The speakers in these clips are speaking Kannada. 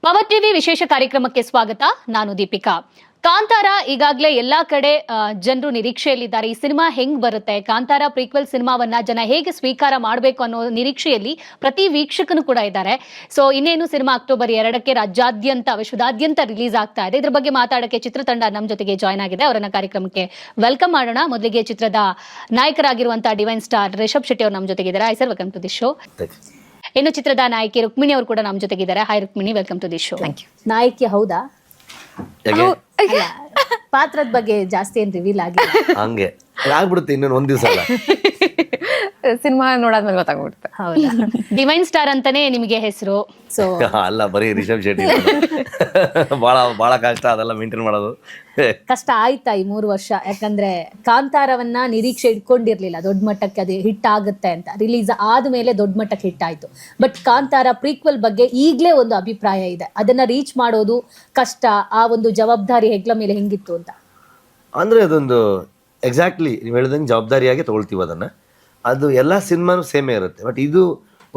ಪವರ್ ಟಿವಿ ವಿಶೇಷ ಕಾರ್ಯಕ್ರಮಕ್ಕೆ ಸ್ವಾಗತ. ನಾನು ದೀಪಿಕಾ. ಕಾಂತಾರ ಈಗಾಗಲೇ ಎಲ್ಲಾ ಕಡೆ ಜನರು ನಿರೀಕ್ಷೆಯಲ್ಲಿದ್ದಾರೆ. ಈ ಸಿನಿಮಾ ಹೆಂಗ್ ಬರುತ್ತೆ, ಕಾಂತಾರ ಪ್ರೀಕ್ವೆಲ್ ಸಿನಿಮಾವನ್ನ ಜನ ಹೇಗೆ ಸ್ವೀಕಾರ ಮಾಡಬೇಕು ಅನ್ನೋ ನಿರೀಕ್ಷೆಯಲ್ಲಿ ಪ್ರತಿ ವೀಕ್ಷಕನು ಕೂಡ ಇದ್ದಾರೆ. ಸೊ ಇನ್ನೇನು ಸಿನಿಮಾ ಅಕ್ಟೋಬರ್ 2ಕ್ಕೆ ರಾಜ್ಯಾದ್ಯಂತ ವಿಶ್ವದಾದ್ಯಂತ ರಿಲೀಸ್ ಆಗ್ತಾ ಇದೆ. ಇದ್ರ ಬಗ್ಗೆ ಮಾತಾಡಕ್ಕೆ ಚಿತ್ರತಂಡ ನಮ್ಮ ಜೊತೆಗೆ ಜಾಯ್ನ್ ಆಗಿದೆ. ಅವರನ್ನ ಕಾರ್ಯಕ್ರಮಕ್ಕೆ ವೆಲ್ಕಮ್ ಮಾಡೋಣ. ಮೊದಲಿಗೆ ಚಿತ್ರದ ನಾಯಕರಾಗಿರುವಂತಹ ಡಿವೈನ್ ಸ್ಟಾರ್ ರಿಷಬ್ ಶೆಟ್ಟಿ ಅವರು ನಮ್ಮ ಜೊತೆಗಿದ್ದಾರೆ. Hi sir, welcome to the show. ಇನ್ನು ಚಿತ್ರದ ನಾಯಕಿ ರುಕ್ಮಿಣಿ ಅವರು ಕೂಡ ನಮ್ಮ ಜೊತೆಗಿದ್ದಾರೆ. Hi Rukmini, welcome to the show. ನಾಯಕಿ ಹೌದಾ? ಪಾತ್ರದ ಬಗ್ಗೆ ಜಾಸ್ತಿ ಏನ್ ರಿವೀಲ್ ಆಗಿಲ್ಲ. ಹಂಗೆ ಆಗ್ಬಿಡುತ್ತೆ ಇನ್ನೊಂದು ಒಂದ್ ದಿವಸ ಸಿನಿಮಾ ನೋಡಾದ್ಮೇಲೆ ಗೊತ್ತಾಗ್ಬಿಡುತ್ತೆ. ಹೌದಾ? ಡಿವೈನ್ ಸ್ಟಾರ್ ಅಂತಾನೆ ನಿಮಗೆ ಹೆಸರು. ಸೊ ಅಲ್ಲ, ಬರೀ ರಿಷಬ್ ಶೆಟ್ಟಿ ಬಹಳ ಕಷ್ಟ ಅದೆಲ್ಲ ಮೇಂಟೈನ್ ಮಾಡೋದು. ಕಷ್ಟ ಆಯ್ತಾ ಈ 3 ವರ್ಷ? ಯಾಕಂದ್ರೆ ಕಾಂತಾರವನ್ನ ನಿರೀಕ್ಷೆ ಇಟ್ಕೊಂಡಿರ್ಲಿಲ್ಲ ದೊಡ್ಡ ಮಟ್ಟಕ್ಕೆ ಅದು ಹಿಟ್ ಆಗುತ್ತೆ ಅಂತ. ರಿಲೀಸ್ ಆದ್ಮೇಲೆ ದೊಡ್ಡ ಮಟ್ಟಕ್ಕೆ ಹಿಟ್ ಆಯ್ತು. ಬಟ್ ಕಾಂತಾರ ಪ್ರೀಕ್ವೆಲ್ ಬಗ್ಗೆ ಈಗ್ಲೇ ಒಂದು ಅಭಿಪ್ರಾಯ ಇದೆ. ಅದನ್ನ ರೀಚ್ ಮಾಡೋದು ಕಷ್ಟ. ಆ ಒಂದು ಜವಾಬ್ದಾರಿ ಹೆಗ್ಲ ಮೇಲೆ ಹೆಂಗಿತ್ತು ಅಂತ ಅಂದ್ರೆ ಅದೊಂದು ಎಕ್ಸಾಕ್ಟ್ಲಿ ನೀವು ಹೇಳಿದಂಗೆ ಜವಾಬ್ದಾರಿಯಾಗಿ ತಗೊಳ್ತೀವಿ ಅದನ್ನ. ಅದು ಎಲ್ಲ ಸಿನಿಮಾನು ಸೇಮೇ ಇರುತ್ತೆ. ಬಟ್ ಇದು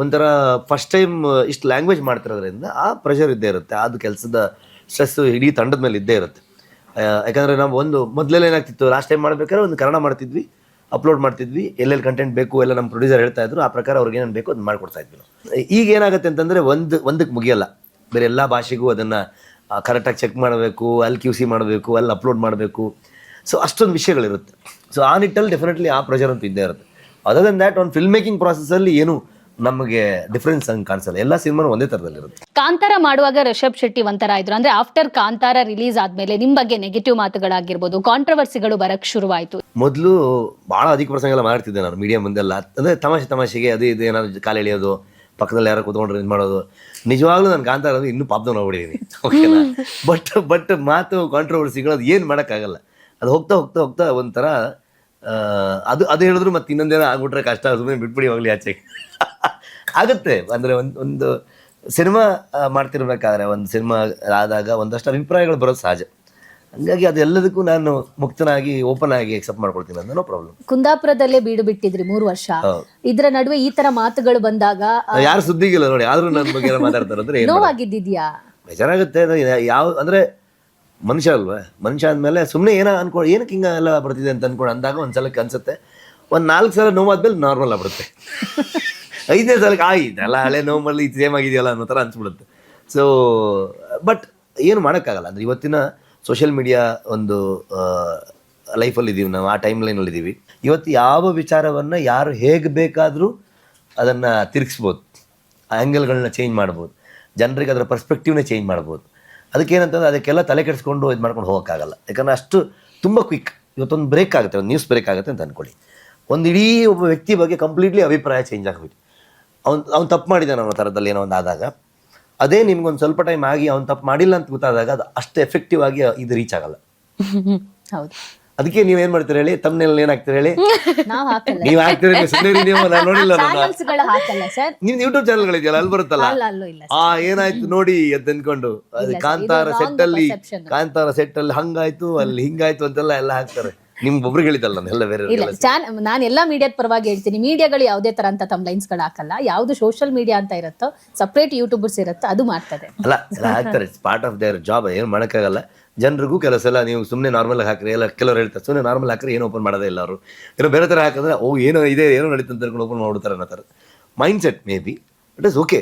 ಒಂಥರ ಫಸ್ಟ್ ಟೈಮ್ ಇಷ್ಟು ಲ್ಯಾಂಗ್ವೇಜ್ ಮಾಡ್ತಿರೋದ್ರಿಂದ ಆ ಪ್ರೆಷರ್ ಇದ್ದೇ ಇರುತ್ತೆ. ಅದು ಕೆಲಸದ ಸ್ಟ್ರೆಸ್ ಇಡೀ ತಂಡದ ಮೇಲೆ ಇದ್ದೇ ಇರುತ್ತೆ. ಯಾಕಂದರೆ ನಾವು ಒಂದು ಮೊದಲೆಲ್ಲ ಏನಾಗ್ತಿತ್ತು, ಲಾಸ್ಟ್ ಟೈಮ್ ಮಾಡ್ಬೇಕಾದ್ರೆ ಒಂದು ಕನ್ನಡ ಮಾಡ್ತಿದ್ವಿ, ಅಪ್ಲೋಡ್ ಮಾಡ್ತಿದ್ವಿ, ಎಲ್ಲೆಲ್ಲಿ ಕಂಟೆಂಟ್ ಬೇಕು ಎಲ್ಲ ನಮ್ಮ ಪ್ರೊಡ್ಯೂಸರ್ ಹೇಳ್ತಾ ಇದ್ರು. ಆ ಪ್ರಕಾರ ಅವ್ರಿಗೆ ಏನೇನು ಬೇಕು ಅದನ್ನ ಮಾಡ್ಕೊಡ್ತಾ ಇದ್ವಿ ನಾವು. ಈಗ ಏನಾಗುತ್ತೆ ಅಂತಂದರೆ ಒಂದಕ್ಕೆ ಮುಗಿಯಲ್ಲ. ಬೇರೆ ಎಲ್ಲ ಭಾಷೆಗೂ ಅದನ್ನು ಕರೆಕ್ಟಾಗಿ ಚೆಕ್ ಮಾಡಬೇಕು, ಅಲ್ಲಿ QC ಮಾಡಬೇಕು, ಅಲ್ಲಿ ಅಪ್ಲೋಡ್ ಮಾಡಬೇಕು. ಸೊ ಅಷ್ಟೊಂದು ವಿಷಯಗಳಿರುತ್ತೆ. ಸೊ ಆ ನಿಟ್ಟಲ್ಲಿ ಡೆಫಿನೆಟ್ಲಿ ಆ ಪ್ರೆಷರ್ ಅಂತೂ ಇದ್ದೇ ಇರುತ್ತೆ. ಅದರ್ ದೆನ್ ದ್ಯಾಟ್ ಒಂದು ಫಿಲ್ಮ್ ಮೇಕಿಂಗ್ ಪ್ರಾಸೆಸ್ಸಲ್ಲಿ ಏನು ನಮಗೆ ಡಿಫ್ರೆನ್ಸ್ ಹಂಗೆ ಕಾಣಿಸಲ್ಲ. ಎಲ್ಲ ಸಿನಿಮಾನು ಒಂದೇ ಥರದಲ್ಲಿರುತ್ತೆ. ಕಾಂತಾರ ಮಾಡುವಾಗ ರಿಷಬ್ ಶೆಟ್ಟಿ ಒಂಥರ ಇದ್ರು. ಅಂದ್ರೆ ಆಫ್ಟರ್ ಕಾಂತಾರ ರಿಲೀಸ್ ಆದ್ಮೇಲೆ ನಿಮ್ ಬಗ್ಗೆ ನೆಗೆಟಿವ್ ಮಾತುಗಳಾಗಿರ್ಬೋದು, ಕಾಂಟ್ರವರ್ಸಿಗಳು ಬರಕ್ ಶುರುವಾಯ್ತು. ಮೊದಲು ಭಾಳ ಅಧಿಕ ಪ್ರಸಂಗ ಎಲ್ಲ ಮಾಡ್ತಿದ್ದೆ ನಾನು ಮೀಡಿಯಾ ಮುಂದೆಲ್ಲ. ಅಂದರೆ ತಮಾಷೆಗೆ ಅದು ಇದು ಏನಾದ್ರು ಕಾಲು ಎಳೆಯೋದು, ಪಕ್ಕದಲ್ಲಿ ಯಾರು ಕೂತ್ಕೊಂಡ್ರೆ ಇದು ಮಾಡೋದು. ನಿಜವಾಗ್ಲೂ ನಾನು ಕಾಂತಾರ ಅದು ಇನ್ನೂ ಪಾಪದ ನೋಡ್ಬಿಟ್ಟಿದ್ದೀನಿ. ಓಕೆನಾ? ಬಟ್ ಮಾತು ಕಾಂಟ್ರವರ್ಸಿಗಳು ಅದು ಏನು ಮಾಡೋಕ್ಕಾಗಲ್ಲ. ಅದು ಹೋಗ್ತಾ ಒಂಥರ ಅದು ಹೇಳಿದ್ರು ಮತ್ತೆ ಇನ್ನೊಂದೇನೋ ಆಗ್ಬಿಟ್ರೆ ಕಷ್ಟ, ಸುಮ್ಮನೆ ಬಿಟ್ಬಿಡಿ ಹೋಗ್ಲಿ ಆಚೆಗೆ ಆಗುತ್ತೆ. ಅಂದರೆ ಒಂದು ಸಿನಿಮಾ ಮಾಡ್ತಿರ್ಬೇಕಾದ್ರೆ, ಒಂದು ಸಿನಿಮಾ ಆದಾಗ ಒಂದಷ್ಟು ಅಭಿಪ್ರಾಯಗಳು ಬರೋದು ಸಹಜ. ಹಂಗಾಗಿ ಅದೆಲ್ಲದಕ್ಕೂ ನಾನು ಮುಕ್ತನಾಗಿ ಓಪನ್ ಆಗಿ ಎಕ್ಸೆಪ್ಟ್ ಮಾಡ್ಕೊಳ್ತೀನಿ, ಅಂತ ನೋ ಪ್ರಾಬ್ಲಮ್. ಕುಂದಾಪುರದಲ್ಲೇ ಬೀಡು ಬಿಟ್ಟಿದ್ರಿ 3 ವರ್ಷ. ಇದ್ರ ನಡುವೆ ಈ ತರ ಮಾತುಗಳು ಬಂದಾಗ ಯಾರು ಸುದ್ದಿಗಿಲ್ಲ ನೋಡಿ, ಆದ್ರೂ ನನ್ನ ಬಗ್ಗೆ ಮಾತಾಡ್ತಾರೆ ಅಂದ್ರೆ ನೋವಾಗಿದ್ದಿದ್ಯಾ? ಬೇಜಾರಾಗುತ್ತೆ. ಯಾವ ಅಂದರೆ ಮನುಷ್ಯ ಅಲ್ವಾ, ಮನುಷ್ಯ ಆದಮೇಲೆ ಸುಮ್ಮನೆ ಏನೋ ಅನ್ಕೊಂಡು ಏನಕ್ಕೆ ಹಿಂಗೆ ಎಲ್ಲ ಬರ್ತಿದೆ ಅಂತ ಅನ್ಕೊಂಡು ಅಂದಾಗ ಒಂದು ಸಲಕ್ಕೆ ಅನ್ಸುತ್ತೆ. ಒಂದು 4 ಸಲ ನೋವಾದ್ಮೇಲೆ ನಾರ್ಮಲ್ ಆಗ್ಬಿಡುತ್ತೆ. 5ನೇ ಸಲಕ್ಕೆ ಇದೆಲ್ಲ ಹಳೆ ನೋವಲ್ಲಿ ಇದು ಸೇಮ್ ಆಗಿದೆಯಲ್ಲ ಅನ್ನೋ ಥರ ಅನ್ಸ್ಬಿಡುತ್ತೆ. ಸೊ ಬಟ್ ಏನು ಮಾಡೋಕ್ಕಾಗಲ್ಲ. ಅಂದರೆ ಇವತ್ತಿನ ಸೋಷಿಯಲ್ ಮೀಡಿಯಾ ಒಂದು ಲೈಫಲ್ಲಿ ಇದ್ದೀವಿ ನಾವು, ಆ ಟೈಮ್ ಲೈನಲ್ಲಿ ಇದ್ದೀವಿ. ಇವತ್ತು ಯಾವ ವಿಚಾರವನ್ನು ಯಾರು ಹೇಗೆ ಬೇಕಾದರೂ ಅದನ್ನು ತಿರುಗಿಸ್ಬೋದು, ಆ್ಯಂಗಲ್ಗಳನ್ನ ಚೇಂಜ್ ಮಾಡ್ಬೋದು, ಜನರಿಗೆ ಅದರ ಪರ್ಸ್ಪೆಕ್ಟಿವ್ನೇ ಚೇಂಜ್ ಮಾಡ್ಬೋದು. ಅದಕ್ಕೇನಂತಂದ್ರೆ ಅದಕ್ಕೆಲ್ಲ ತಲೆ ಕೆಡಿಸ್ಕೊಂಡು ಇದು ಮಾಡ್ಕೊಂಡು ಹೋಗೋಕ್ಕಾಗಲ್ಲ. ಯಾಕಂದರೆ ಅಷ್ಟು ತುಂಬ ಕ್ವಿಕ್. ಇವತ್ತೊಂದು ಬ್ರೇಕ್ ಆಗುತ್ತೆ, ಒಂದು ನ್ಯೂಸ್ ಬ್ರೇಕ್ ಆಗುತ್ತೆ ಅಂತ ಅಂದ್ಕೊಳ್ಳಿ. ಒಂದು ಇಡೀ ಒಬ್ಬ ವ್ಯಕ್ತಿ ಬಗ್ಗೆ ಕಂಪ್ಲೀಟ್ಲಿ ಅಭಿಪ್ರಾಯ ಚೇಂಜ್ ಆಗಿಬಿಟ್ಟು ಅವ್ನು ತಪ್ಪು ಮಾಡಿದ್ದಾನೆ ಅನ್ನೋ ಥರದಲ್ಲಿ ಏನೋ ಒಂದು ಆದಾಗ, ಅದೇ ನಿಮ್ಗೊಂದು ಸ್ವಲ್ಪ ಟೈಮ್ ಆಗಿ ಅವ್ನು ತಪ್ಪು ಮಾಡಿಲ್ಲ ಅಂತ ಗೊತ್ತಾದಾಗ ಅದು ಅಷ್ಟು ಎಫೆಕ್ಟಿವ್ ಆಗಿ ಇದು ರೀಚ್ ಆಗಲ್ಲ. ಹೌದು. ಅದಕ್ಕೆ ನೀವೇನು ಮಾಡ್ತೀರಿ ಹೇಳಿ, ತಮ್ಮನೇಲಿ ಏನಾಗ್ತೀರಿ ಹೇಳಿ, ನಾವ್ ಹಾಕಲ್ಲ. ನೀವು ಹಾಕ್ತೀರಿ, ಸುಮ್ಮನೆ ನೀವು ನಾನು ನೋಡಿಲ್ಲ. ಚಾನಲ್ಸ್ಗಳು ಹಾಕಲ್ಲ ಸರ್. ನಿಮ್ದು ಯೂಟ್ಯೂಬ್ ಚಾನಲ್ಗಳಿದೆಯಲ್ಲ, ಅಲ್ಲಿ ಬರುತ್ತಲ್ಲ, ಅಲ್ಲೂ ಇಲ್ಲ. ಏನಾಯ್ತು ನೋಡಿ ಅಂತ ಅನ್ಕೊಂಡು ಅದು ಕಾಂತಾರ ಸೆಟ್ ಅಲ್ಲಿ ಹಂಗಾಯ್ತು, ಅಲ್ಲಿ ಹಿಂಗಾಯ್ತು ಅಂತೆಲ್ಲ ಎಲ್ಲ ಹಾಕ್ತಾರೆ. ನಿಮ್ಗೊಬ್ರಿಗೆ ಹೇಳಿದಲ್ಲ ನಾನು, ಎಲ್ಲ ಬೇರೆ ಇಲ್ಲ. ನಾನು ಎಲ್ಲಾ ಮೀಡಿಯಾದ ಪರವಾಗಿ ಹೇಳ್ತೀನಿ, ಮೀಡಿಯಾಗಳು ಯಾವುದೇ ತರ ಅಂತ ತಮ್ಮ ಲೈನ್ಸ್ ಗಳು ಹಾಕಲ್ಲ. ಯಾವ್ದು ಸೋಷಿಯಲ್ ಮೀಡಿಯಾ ಅಂತ ಇರುತ್ತೋ, ಸಪ್ರೇಟ್ ಯೂಟ್ಯೂಬರ್ಸ್ ಇರುತ್ತೋ ಅದು ಮಾಡ್ತದೆ. ಅಲ್ಲ ಎಲ್ಲ ಹಾಕ್ತಾರೆ, ಪಾರ್ಟ್ ಆಫ್ ದೇರ್ ಜಾಬ್. ಏನು ಮಾಡೋಕ್ಕಾಗಲ್ಲ. ಜನರಿಗೂ ಕೆಲವು ಸಲ ನೀವು ಸುಮ್ಮನೆ ನಾರ್ಮಲ್ ಹಾಕ್ರಿ, ಎಲ್ಲ ಕೆಲವರು ಹೇಳ್ತಾರೆ ಸುಮ್ಮನೆ ನಾರ್ಮಲ್ ಹಾಕ್ರಿ, ಏನು ಓಪನ್ ಮಾಡೋದೇ ಇಲ್ಲ ಅವರು. ಏನೋ ಬೇರೆ ಥರ ಹಾಕಿದ್ರೆ ಏನೋ ಇದೆ, ಏನೋ ನಡೀತು ಅಂತ ಹೇಳ್ಕೊಂಡು ಓಪನ್ ಮಾಡ್ಬಿಡ್ತಾರೆ ಅನ್ನೋ ಥರ mind set. May be it is okay.